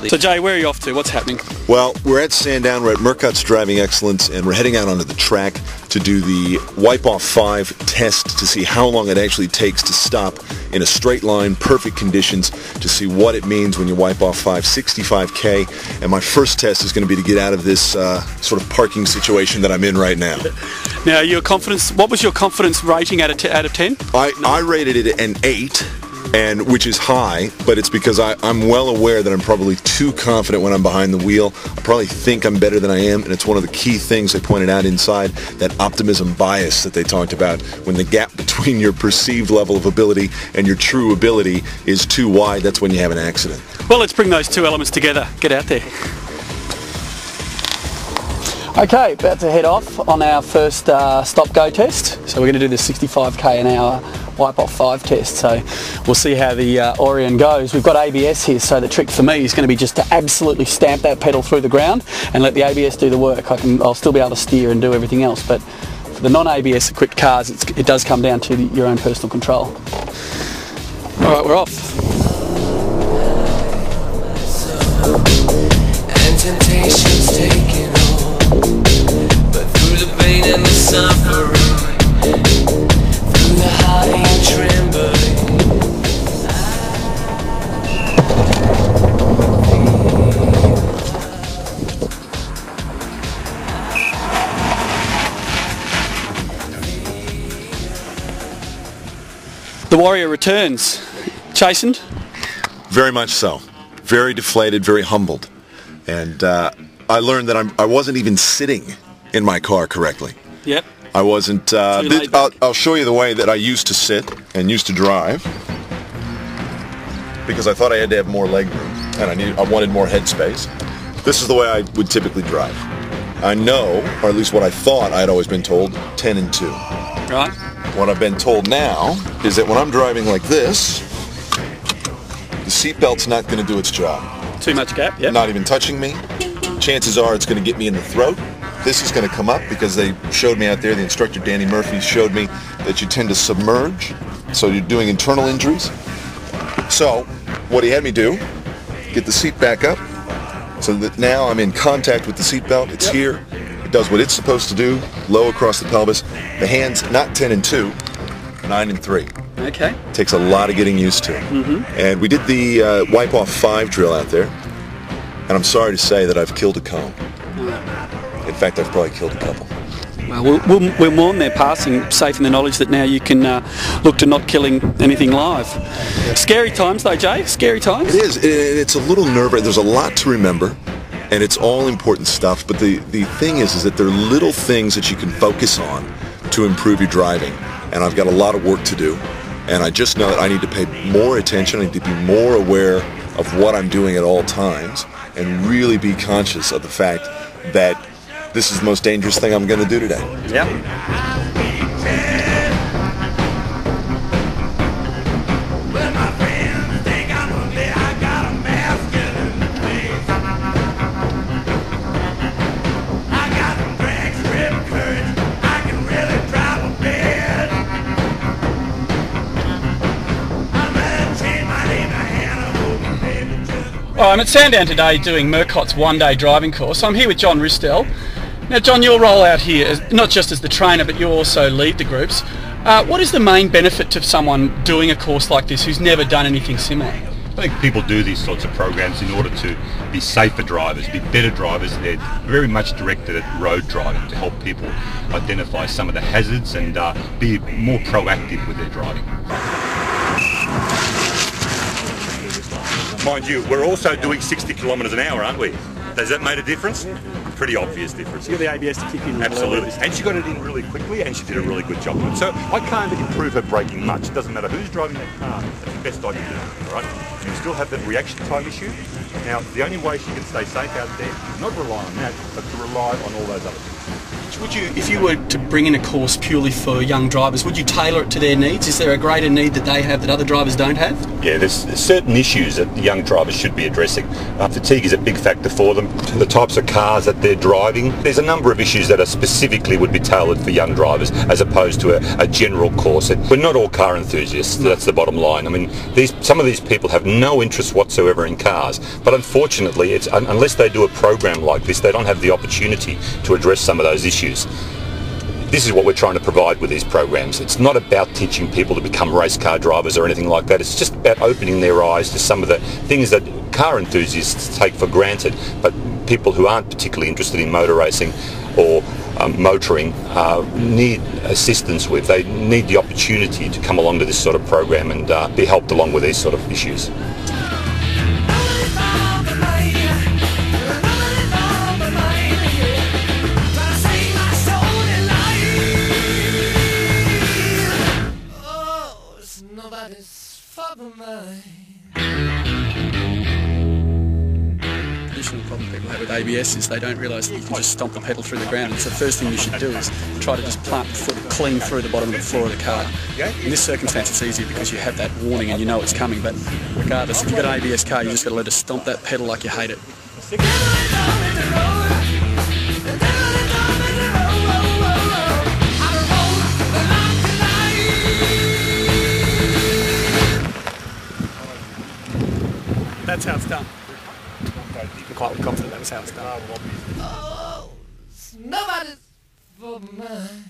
absolutely. So Jay, where are you off to? What's happening? Well, we're at Sandown, we're at Murcotts Driving Excellence, and we're heading out onto the track to do the Wipe-Off 5 test to see how long it actually takes to stop in a straight line, perfect conditions, to see what it means when you wipe off 65K. And my first test is going to be to get out of this sort of parking situation that I'm in right now. Now, your confidence, what was your confidence rating out of 10? I rated it an 8. And which is high, but it's because I'm well aware that I'm probably too confident when I'm behind the wheel. I probably think I'm better than I am, and it's one of the key things they pointed out inside, that optimism bias that they talked about. When the gap between your perceived level of ability and your true ability is too wide, that's when you have an accident. Well, let's bring those two elements together. Get out there. Okay, about to head off on our first stop-go test. So we're going to do the 65k an hour Wipe-Off 5 test. So we'll see how the Orion goes. We've got ABS here, so the trick for me is going to be just to absolutely stamp that pedal through the ground and let the ABS do the work. I'll still be able to steer and do everything else, but for the non-ABS equipped cars, it does come down to your own personal control. All right, we're off. And temptation's taking hold, but through the pain and the suffering, through the hiding and trembling, the Warrior returns. Chastened? Very much so. Very deflated, very humbled. And I learned that I wasn't even sitting in my car correctly. Yep. I wasn't. I'll show you the way that I used to sit and used to drive, because I thought I had to have more leg room and I wanted more headspace. This is the way I would typically drive. I know, or at least what I thought I had always been told, 10 and 2. Right. What I've been told now is that when I'm driving like this, the seatbelt's not going to do its job. Too much gap, yeah. Not even touching me. Chances are it's going to get me in the throat. This is going to come up because they showed me out there, the instructor Danny Murphy showed me that you tend to submerge, so you're doing internal injuries. So what he had me do, get the seat back up, so that now I'm in contact with the seat belt. It's here. It does what it's supposed to do, low across the pelvis. The hands, not 10 and 2, 9 and 3. Okay. Takes a lot of getting used to. Mm-hmm. And we did the Wipe-Off 5 drill out there, and I'm sorry to say that I've killed a comb. In fact, I've probably killed a couple. Well, we'll mourn their passing, safe in the knowledge that now you can look to not killing anything live. Scary times though, Jay? Scary times? It is. It's a little nerve-wracking. There's a lot to remember, and it's all important stuff. But the thing is that there are little things that you can focus on to improve your driving. And I've got a lot of work to do. And I just know that I need to pay more attention. I need to be more aware of what I'm doing at all times and really be conscious of the fact that this is the most dangerous thing I'm going to do today. Yep. Well, I'm at Sandown today doing Murcotts one-day driving course. I'm here with John Ristel. Now, John, your role out here is not just as the trainer, but you also lead the groups. What is the main benefit to someone doing a course like this who's never done anything similar? I think people do these sorts of programs in order to be safer drivers, be better drivers. They're very much directed at road driving to help people identify some of the hazards and be more proactive with their driving. Mind you, we're also doing 60 kilometres an hour, aren't we? Has that made a difference? Pretty obvious difference. You got the ABS to kick in. Absolutely. And she got it in really quickly and she did a really good job of it. So I can't improve her braking much. It doesn't matter who's driving that car. That's the best I can do. All right? You still have that reaction time issue. Now, the only way she can stay safe out there is not rely on that, but to rely on all those other things. Mitch, would you, if you were to bring in a course purely for young drivers, would you tailor it to their needs? Is there a greater need that they have that other drivers don't have? Yeah, there's certain issues that the young drivers should be addressing. Fatigue is a big factor for them. The types of cars that they're driving. There's a number of issues that are specifically would be tailored for young drivers as opposed to a general course. We're not all car enthusiasts, that's the bottom line. I mean, some of these people have no interest whatsoever in cars, but unfortunately, unless they do a program like this, they don't have the opportunity to address some of those issues. This is what we're trying to provide with these programs. It's not about teaching people to become race car drivers or anything like that. It's just about opening their eyes to some of the things that car enthusiasts take for granted, but people who aren't particularly interested in motor racing or motoring need assistance with. They need the opportunity to come along to this sort of program and be helped along with these sort of issues. Traditional problem people have with ABS is they don't realise that you can just stomp the pedal through the ground. And so the first thing you should do is try to just plant the foot clean through the bottom of the floor of the car. In this circumstance it's easier because you have that warning and you know it's coming, but regardless, if you've got an ABS car, you just got to let it stomp that pedal like you hate it. That's how it's done. I'm quite confident that was how it's done. Oh, nobody's for mine.